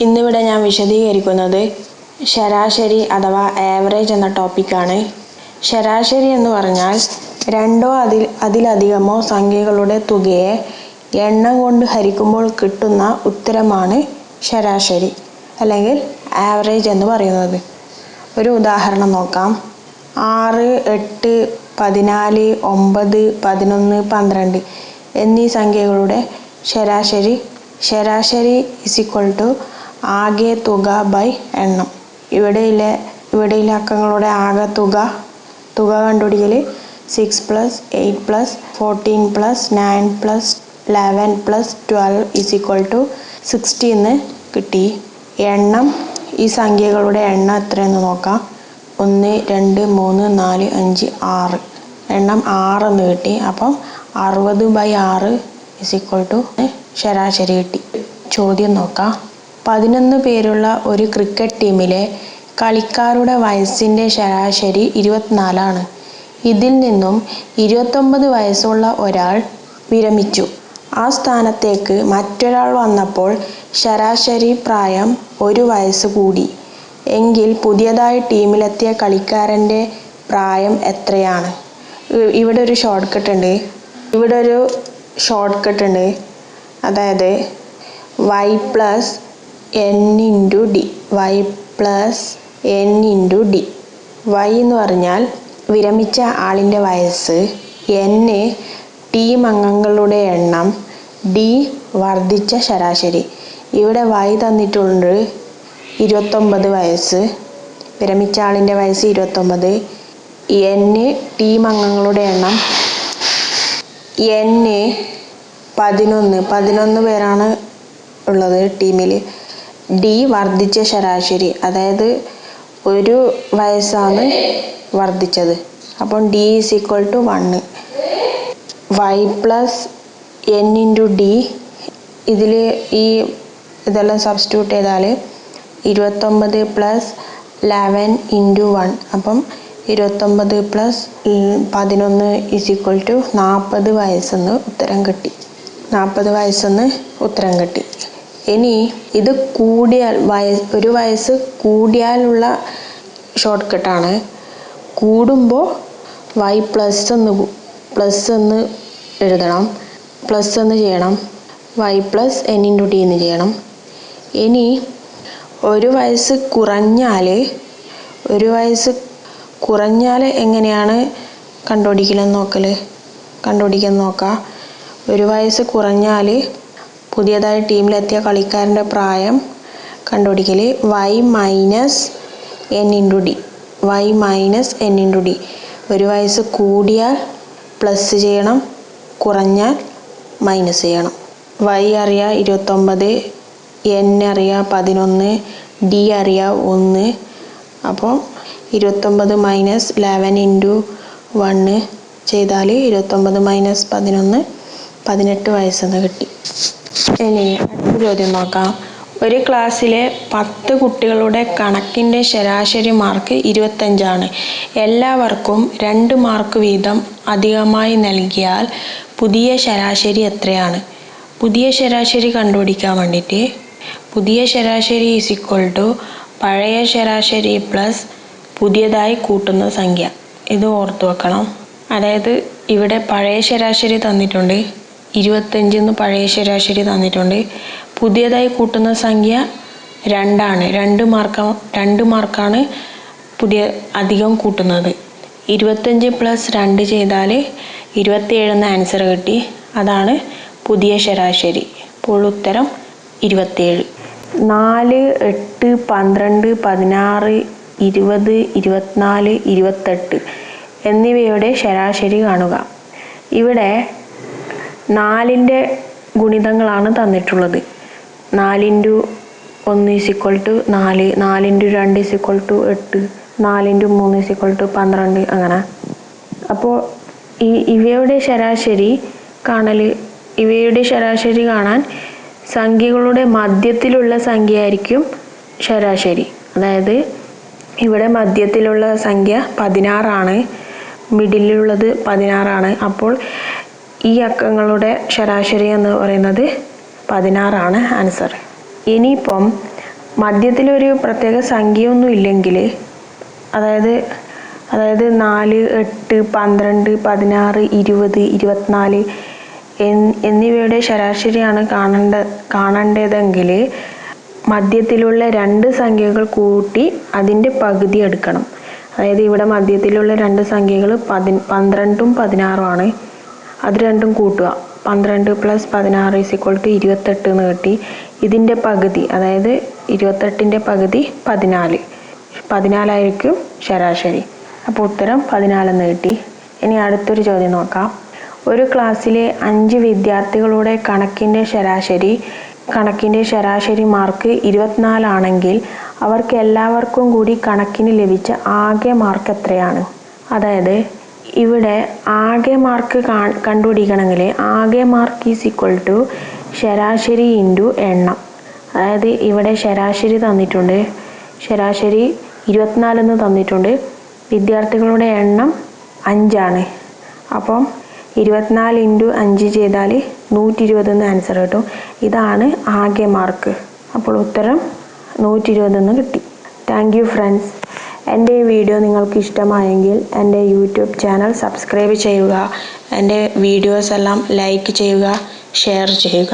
ഇന്നിവിടെ ഞാൻ വിശദീകരിക്കുന്നത് ശരാശരി അഥവാ ആവറേജ് എന്ന ടോപ്പിക്കാണ്. ശരാശരി എന്ന് പറഞ്ഞാൽ രണ്ടോ അതിലധികമോ സംഖ്യകളുടെ തുകയെ എണ്ണം കൊണ്ട് ഹരിക്കുമ്പോൾ കിട്ടുന്ന ഉത്തരമാണ് ശരാശരി അല്ലെങ്കിൽ ആവറേജ് എന്ന് പറയുന്നത്. ഒരു ഉദാഹരണം നോക്കാം. 6, 8, 14, 9, 11, 12 എന്നീ സംഖ്യകളുടെ ശരാശരി ആകെ തുക ബൈ എണ്ണം. ഇവിടെയിലെ അക്കങ്ങളുടെ ആകെ തുക കണ്ടുപിടിക്കൽ 6 + 8 + 14 + 9 + 11 + 12 60 എന്ന് കിട്ടി. എണ്ണം, ഈ സംഖ്യകളുടെ എണ്ണം എത്രയെന്ന് നോക്കാം. 1, 2, 3, 4, 5, 6 എണ്ണം 6 എന്ന് കിട്ടി. അപ്പം 60/6 ശരാശരി കിട്ടി. ചോദ്യം നോക്കാം. 11 പേരുള്ള ഒരു ക്രിക്കറ്റ് ടീമിലെ കളിക്കാരുടെ വയസ്സിൻ്റെ ശരാശരി 24 ആണ്. ഇതിൽ നിന്നും 29 വയസ്സുള്ള ഒരാൾ വിരമിച്ചു. ആ സ്ഥാനത്തേക്ക് മറ്റൊരാൾ വന്നപ്പോൾ ശരാശരി പ്രായം 1 വയസ്സ് കൂടി. എങ്കിൽ പുതിയതായി ടീമിലെത്തിയ കളിക്കാരൻ്റെ പ്രായം എത്രയാണ്? ഇവിടെ ഒരു ഷോർട്ട് കട്ട് ഉണ്ട്. അതായത് y + n × d. y + n × d. y എന്ന് പറഞ്ഞാൽ വിരമിച്ച ആളിൻ്റെ വയസ്സ്, n ടീം അംഗങ്ങളുടെ എണ്ണം, d വർദ്ധിച്ച ശരാശരി. ഇവിടെ y തന്നിട്ടുണ്ട് 29 വയസ്സ്, വിരമിച്ച ആളിൻ്റെ വയസ്സ് 29, n ടീം അംഗങ്ങളുടെ എണ്ണം, n 11 പേരാണ് ഉള്ളത് ടീമിൽ, d വർദ്ധിച്ച ശരാശരി, അതായത് 1 വയസ്സാണ് വർദ്ധിച്ചത്. അപ്പം d = 1. y + n × d. ഇതിൽ ഇതെല്ലാം സബ്സ്റ്റിറ്റ്യൂട്ട് ചെയ്താൽ 29 + 11 × 1. അപ്പം 29 + 11 = 40 വയസ്സെന്ന് ഉത്തരം കിട്ടി. 40 വയസ്സെന്ന് ഉത്തരം കിട്ടി. ഇനി ഇത് കൂടിയാൽ, 1 വയസ്സ് കൂടിയാലുള്ള ഷോർട്ട് കട്ടാണ്. കൂടുമ്പോൾ y പ്ലസ് എന്ന് എഴുതണം, പ്ലസ് എന്ന് ചെയ്യണം. y + n × d എന്ന് ചെയ്യണം. ഇനി 1 വയസ്സ് കുറഞ്ഞാൽ എങ്ങനെയാണ് കണ്ടുപിടിക്കാൻ നോക്കാം. 1 വയസ്സ് കുറഞ്ഞാൽ പുതിയതായി ടീമിലെത്തിയ കളിക്കാരൻ്റെ പ്രായം കണ്ടുപിടിക്കൽ y - n × d. y - n × d. 1 വയസ്സ് കൂടിയാൽ പ്ലസ് ചെയ്യണം, കുറഞ്ഞാൽ മൈനസ് ചെയ്യണം. y അറിയാം 29, n അറിയാം 11, d അറിയാം 1. അപ്പോൾ 29 - 11 × 1 ചെയ്താൽ 29 - 11 18 വയസ്സെന്ന് കിട്ടി. ഇനി അടുത്ത ചോദ്യം നോക്കാം. ഒരു ക്ലാസ്സിലെ 10 കുട്ടികളുടെ കണക്കിൻ്റെ ശരാശരി മാർക്ക് 25 ആണ്. എല്ലാവർക്കും 2 മാർക്ക് വീതം അധികമായി നൽകിയാൽ പുതിയ ശരാശരി എത്രയാണ്? പുതിയ ശരാശരി കണ്ടുപിടിക്കാൻ വേണ്ടിയിട്ട് പുതിയ ശരാശരി പഴയ ശരാശരി പ്ലസ് പുതിയതായി കൂട്ടുന്ന സംഖ്യ. ഇത് ഓർത്തു വെക്കണം. അതായത് ഇവിടെ പഴയ ശരാശരി തന്നിട്ടുണ്ട്, 25 എന്ന് പഴയ ശരാശരി തന്നിട്ടുണ്ട്. പുതിയതായി കൂട്ടുന്ന സംഖ്യ 2 ആണ്. 2 മാർക്കാണ് അധികം കൂട്ടുന്നത്. 25 + 2 ചെയ്താൽ 27 എന്ന ആൻസർ കിട്ടി. അതാണ് പുതിയ ശരാശരി. അപ്പോൾ ഉത്തരം 27. 4, 8, 12, 16, 20, 24, 28 എന്നിവയുടെ ശരാശരി കാണുക. ഇവിടെ 4ൻ്റെ ഗുണിതങ്ങളാണ് തന്നിട്ടുള്ളത്. 4 × 1 = 4, 4 × 2 = 8, 4 × 3 = 12 അങ്ങനെ. അപ്പോൾ ഇവയുടെ ശരാശരി കാണാൻ സംഖ്യകളുടെ മധ്യത്തിലുള്ള സംഖ്യയായിരിക്കും ശരാശരി. അതായത് ഇവിടെ മധ്യത്തിലുള്ള സംഖ്യ 16 ആണ്, മിഡിലുള്ളത് 16 ആണ്. അപ്പോൾ ഈ അക്കങ്ങളുടെ ശരാശരി എന്ന് പറയുന്നത് 16 ആണ് ആൻസർ. ഇനിയിപ്പം മധ്യത്തിലൊരു പ്രത്യേക സംഖ്യയൊന്നും ഇല്ലെങ്കിൽ, അതായത് 4, 8, 12, 16, 20, 24 എന്നിവയുടെ ശരാശരിയാണ് കാണേണ്ടതെങ്കിൽ മധ്യത്തിലുള്ള രണ്ട് സംഖ്യകൾ കൂട്ടി അതിൻ്റെ പകുതി എടുക്കണം. അതായത് ഇവിടെ മധ്യത്തിലുള്ള രണ്ട് സംഖ്യകൾ 12ഉം 16ഉം ആണ്. അത് രണ്ടും കൂട്ടുക. 12 + 16 = 28 എന്ന് കിട്ടി. ഇതിൻ്റെ പകുതി, അതായത് 28ൻ്റെ പകുതി 14 ആയിരിക്കും ശരാശരി. അപ്പോൾ ഉത്തരം 14 എന്ന് കിട്ടി. ഇനി അടുത്തൊരു ചോദ്യം നോക്കാം. ഒരു ക്ലാസ്സിലെ 5 വിദ്യാർത്ഥികളുടെ കണക്കിൻ്റെ ശരാശരി മാർക്ക് 24 ആണെങ്കിൽ അവർക്ക് എല്ലാവർക്കും കൂടി കണക്കിന് ലഭിച്ച ആകെ മാർക്ക് എത്രയാണ്? അതായത് ഇവിടെ ആകെ മാർക്ക് കണ്ടുപിടിക്കണമെങ്കിൽ ആകെ മാർക്ക് = ശരാശരി × എണ്ണം. അതായത് ഇവിടെ ശരാശരി തന്നിട്ടുണ്ട്, ശരാശരി 24 എന്ന് തന്നിട്ടുണ്ട്, വിദ്യാർത്ഥികളുടെ എണ്ണം 5 ആണ്. അപ്പം 24 × 5 ചെയ്താൽ 120 എന്ന് ആൻസർ കിട്ടും. ഇതാണ് ആകെ മാർക്ക്. അപ്പോൾ ഉത്തരം 120 എന്ന് കിട്ടി. Thank you friends. എൻ്റെ ഈ വീഡിയോ നിങ്ങൾക്ക് ഇഷ്ടമായെങ്കിൽ എൻ്റെ യൂട്യൂബ് ചാനൽ സബ്സ്ക്രൈബ് ചെയ്യുക. എൻ്റെ വീഡിയോസ് എല്ലാം ലൈക്ക് ചെയ്യുക, ഷെയർ ചെയ്യുക.